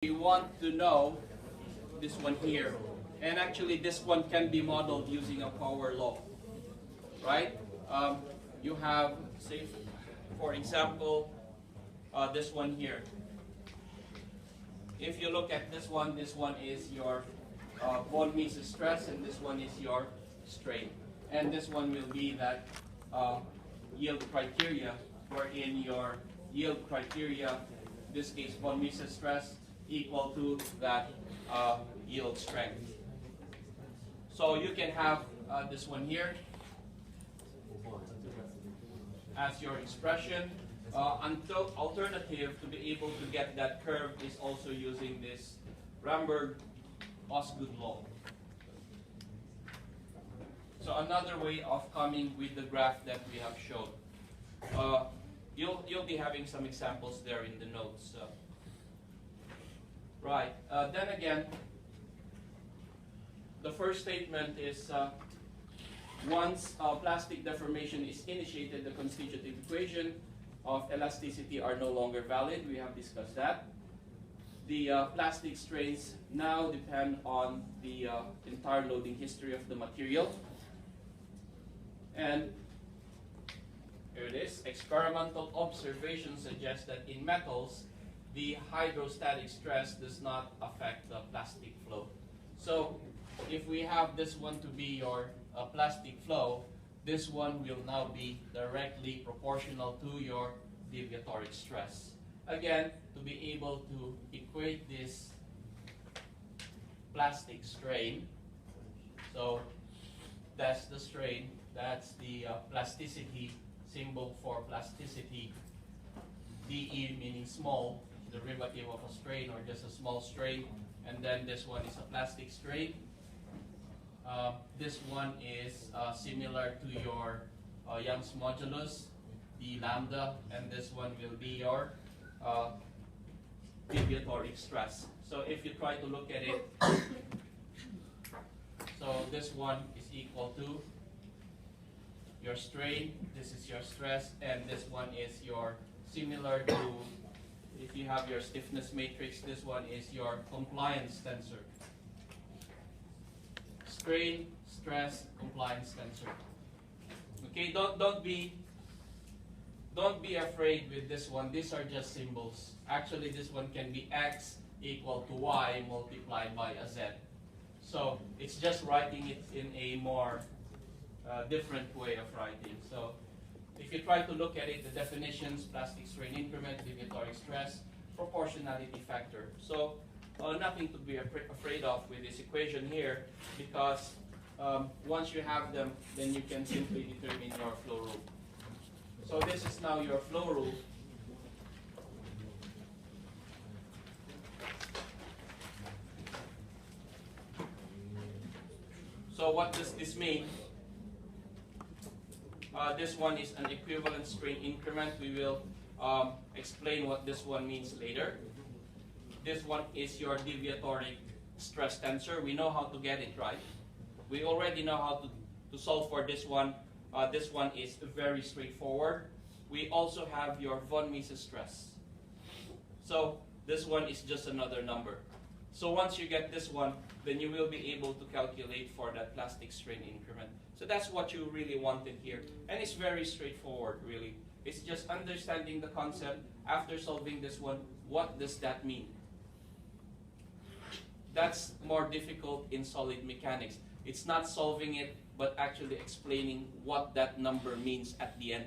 We want to know this one here. And actually this one can be modeled using a power law, right? You have, say, for example, this one here. If you look at this one is your von Mises stress, and this one is your strain. And this one will be that yield criteria, wherein your yield criteria, in this case von Mises stress, equal to that yield strength. So you can have this one here as your expression. Until alternative to be able to get that curve is also using this Ramberg-Osgood law. So another way of coming with the graph that we have shown. You'll be having some examples there in the notes. Right. Then again, the first statement is once plastic deformation is initiated, the constitutive equation of elasticity are no longer valid. We have discussed that. The plastic strains now depend on the entire loading history of the material. And here it is. Experimental observations suggest that in metals, the hydrostatic stress does not affect the plastic flow. So if we have this one to be your plastic flow, this one will now be directly proportional to your deviatoric stress. Again, to be able to equate this plastic strain, so that's the strain, that's the plasticity, symbol for plasticity, dE meaning small, derivative of a strain or just a small strain, and then this one is a plastic strain. This one is similar to your Young's modulus, the lambda, and this one will be your deviatoric stress. So if you try to look at it, so this one is equal to your strain, this is your stress, and this one is your similar to, if you have your stiffness matrix, this one is your compliance tensor. Strain, stress, compliance tensor. Okay, don't be afraid with this one. These are just symbols. Actually, this one can be x equal to y multiplied by a z. So it's just writing it in a more different way of writing. So if you try to look at it, the definitions: plastic strain increment, deviatoric stress, proportionality factor. So nothing to be afraid of with this equation here, because once you have them, then you can simply determine your flow rule. So this is now your flow rule. So what does this mean? This one is an equivalent strain increment. We will explain what this one means later. This one is your deviatoric stress tensor. We know how to get it, right? We already know how to solve for this one. This one is very straightforward. We also have your von Mises stress. So this one is just another number. So once you get this one, then you will be able to calculate for that plastic strain increment. So that's what you really wanted here. And it's very straightforward, really. It's just understanding the concept. After solving this one, what does that mean? That's more difficult in solid mechanics. It's not solving it, but actually explaining what that number means at the end.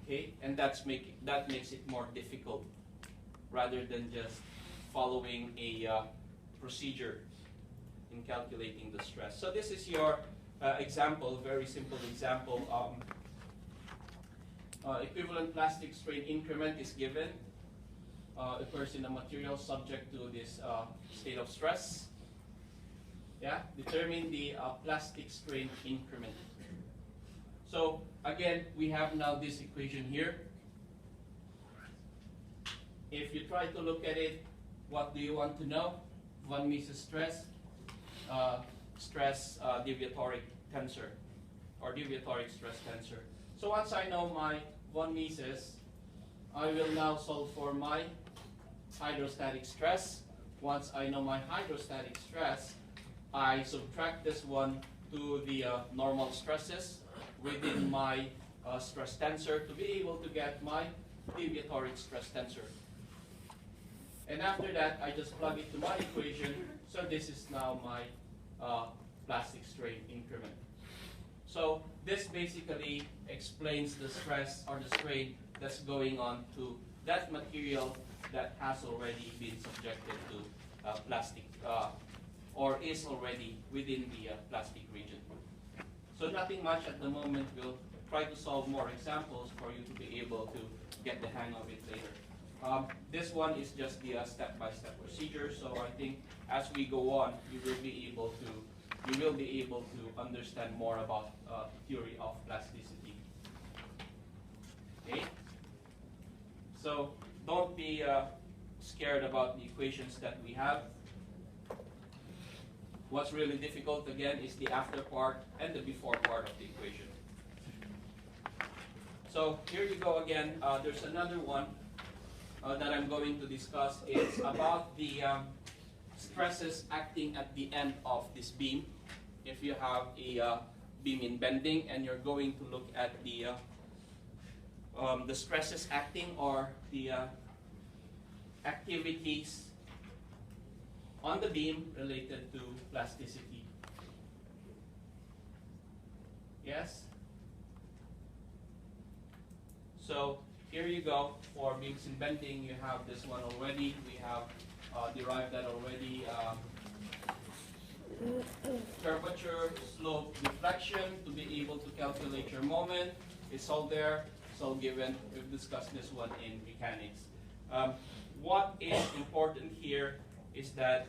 Okay, and that makes it more difficult, rather than just following a procedure in calculating the stress. So this is your example, very simple example. Equivalent plastic strain increment is given. Occurs in a material subject to this state of stress. Yeah, determine the plastic strain increment. So again, we have now this equation here. If you try to look at it, what do you want to know? Von Mises stress, deviatoric tensor, or deviatoric stress tensor. So once I know my von Mises, I will now solve for my hydrostatic stress. Once I know my hydrostatic stress, I subtract this one to the normal stresses within my stress tensor to be able to get my deviatoric stress tensor. And after that, I just plug it to my equation. So this is now my plastic strain increment. So this basically explains the stress or the strain that's going on to that material that has already been subjected to plastic or is already within the plastic region. So nothing much at the moment. We'll try to solve more examples for you to be able to get the hang of it later. This one is just the step-by-step procedure. So I think as we go on, you will be able to understand more about theory of plasticity. Okay. So don't be scared about the equations that we have. What's really difficult again is the after part and the before part of the equation. So here you go again. There's another one that I'm going to discuss. It's about the stresses acting at the end of this beam. If you have a beam in bending and you're going to look at the stresses acting or the activities on the beam related to plasticity. Yes? So here you go. For beams in bending, you have this one already. We have derived that already. Curvature, slope, deflection to be able to calculate your moment. It's all there. It's all given. We've discussed this one in mechanics. What is important here is that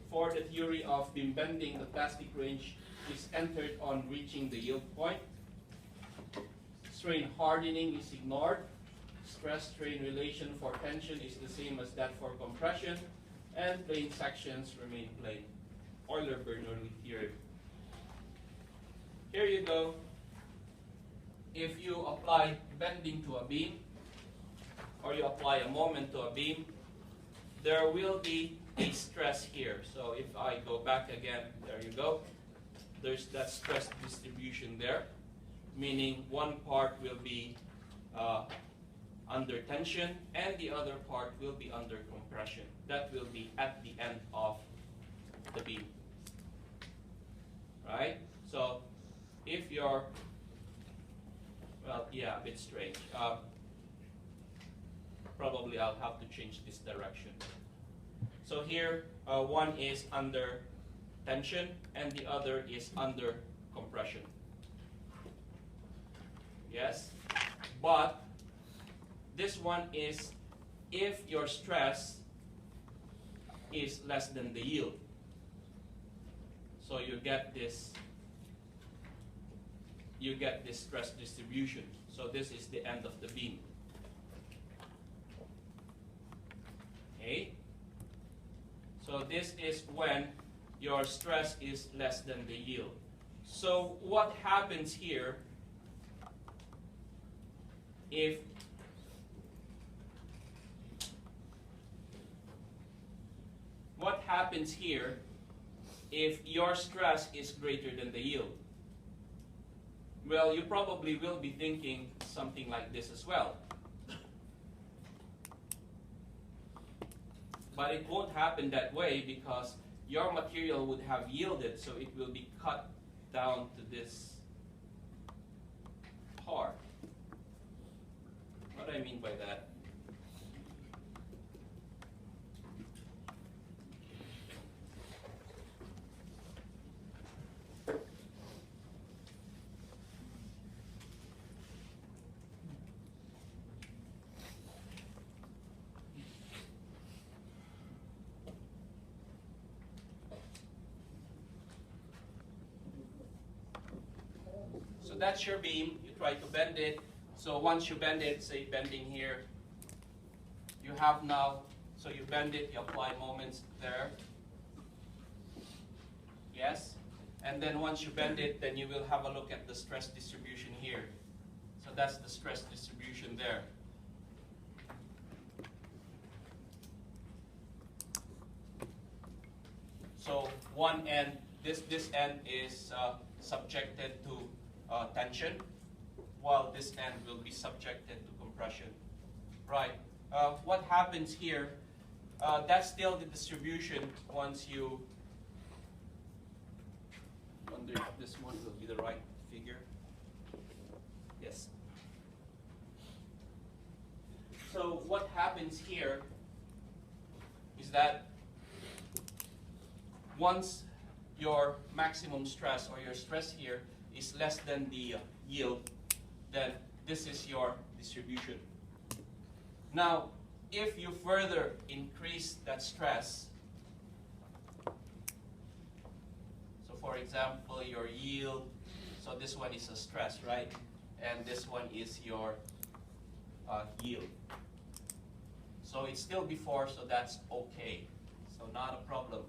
for the theory of beam bending, the plastic range is entered on reaching the yield point. Strain hardening is ignored. Stress-strain relation for tension is the same as that for compression. And plane sections remain plane. Euler-Bernoulli theory. Here you go. If you apply bending to a beam, or you apply a moment to a beam, there will be a stress here. So if I go back again, there you go. There's that stress distribution there, meaning one part will be under tension and the other part will be under compression. That will be at the end of the beam. Right? So if you're, well, yeah, a bit strange. Probably I'll have to change this direction. So here, one is under tension and the other is under compression. Yes? But this one is if your stress is less than the yield. So you get this stress distribution. So this is the end of the beam. Okay? So this is when your stress is less than the yield. So what happens here if your stress is greater than the yield? Well, you probably will be thinking something like this as well. But it won't happen that way because your material would have yielded, so it will be cut down to this part. What do I mean by that? So that's your beam. You try to bend it. So once you bend it, say bending here, you have now, so you bend it, you apply moments there. Yes? And then once you bend it, then you will have a look at the stress distribution here. So that's the stress distribution there. So one end, this end is subjected to tension, while this end will be subjected to compression. Right. What happens here, that's still the distribution once you, wonder if this one will be the right figure. Yes. So what happens here is that once your maximum stress or your stress here is less than the yield, then this is your distribution. Now, if you further increase that stress, so for example, your yield, so this one is a stress, right? And this one is your yield. So it's still before, so that's okay. So not a problem.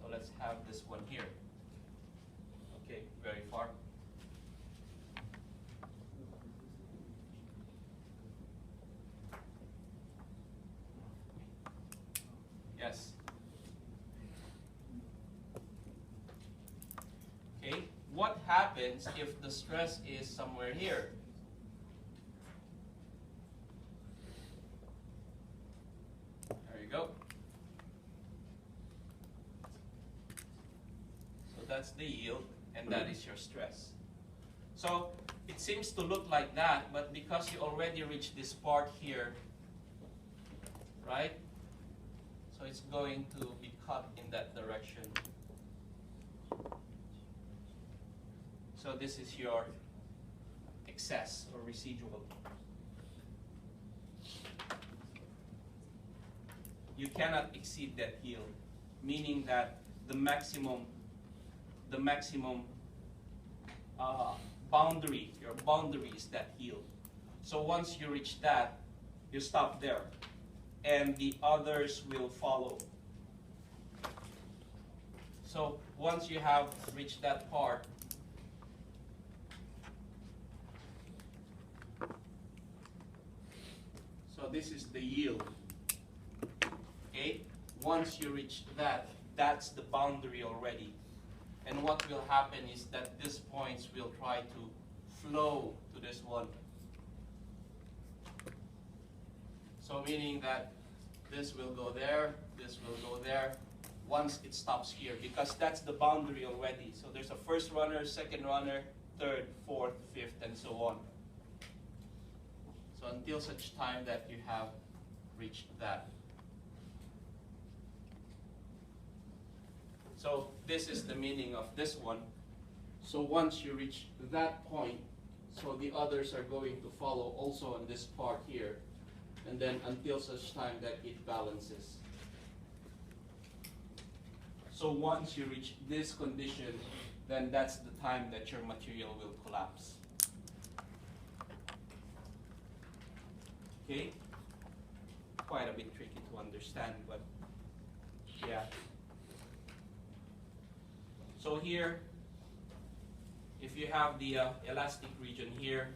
So let's have this one here. Okay, very far. Yes. Okay, what happens if the stress is somewhere here? There you go. So that's the yield, and that is your stress. So it seems to look like that, but because you already reached this part here, right? So it's going to be cut in that direction. So this is your excess or residual. You cannot exceed that yield, meaning that the maximum boundary, your boundary is that yield. So once you reach that, you stop there, and the others will follow. So once you have reached that part, so this is the yield. Okay? Once you reach that, that's the boundary already. And what will happen is that these points will try to flow to this one. So meaning that this will go there, this will go there, once it stops here, because that's the boundary already. So there's a first runner, second runner, third, fourth, fifth, and so on. So until such time that you have reached that. So this is the meaning of this one. So once you reach that point, so the others are going to follow also on this part here, and then until such time that it balances. So once you reach this condition, then that's the time that your material will collapse. Okay? Quite a bit tricky to understand, but yeah. So here, if you have the elastic region here,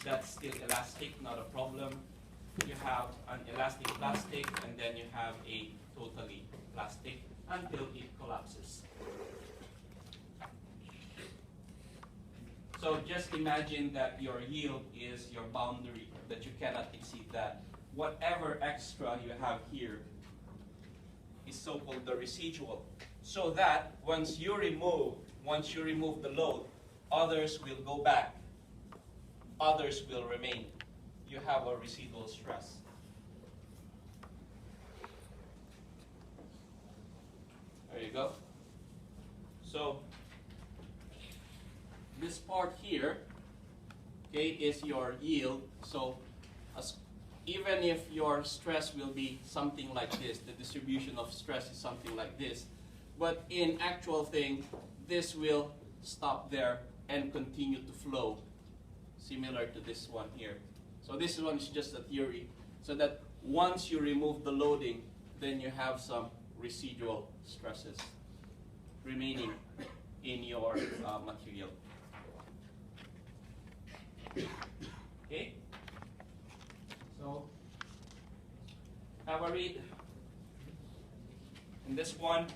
that's still elastic, not a problem. You have an elastic plastic, and then you have a totally plastic until it collapses. So just imagine that your yield is your boundary, that you cannot exceed that. Whatever extra you have here is so-called the residual. So that once you remove the load, others will go back, others will remain. You have a residual stress. There you go. So this part here, okay, is your yield. So even if your stress will be something like this, the distribution of stress is something like this, but in actual thing, this will stop there and continue to flow, similar to this one here. So this one is just a theory, so that once you remove the loading, then you have some residual stresses remaining in your material. Okay? So have a read. In this one,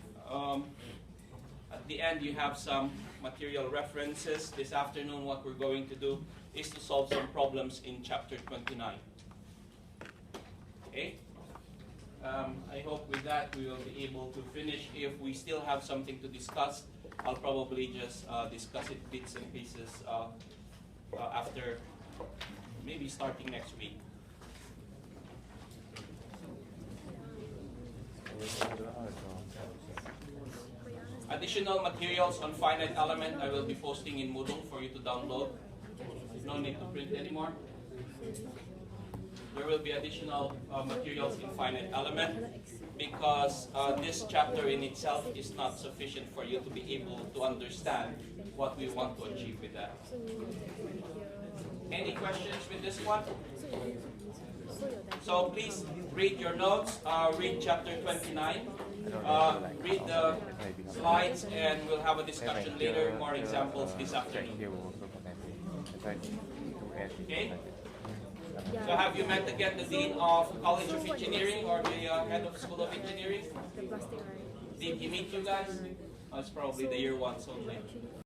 at the end you have some material references. This afternoon what we're going to do is to solve some problems in chapter 29. Okay? I hope with that we will be able to finish. If we still have something to discuss, I'll probably just discuss it bits and pieces after, maybe starting next week. Additional materials on finite element I will be posting in Moodle for you to download. No need to print anymore. There will be additional materials in finite element because this chapter in itself is not sufficient for you to be able to understand what we want to achieve with that. Any questions with this one? So please read your notes, read chapter 29, read the slides, and we'll have a discussion later, more examples this afternoon. Okay? So have you met again the Dean of College of Engineering or the Head of School of Engineering? Did he meet you guys? Oh, it's probably the year ones only.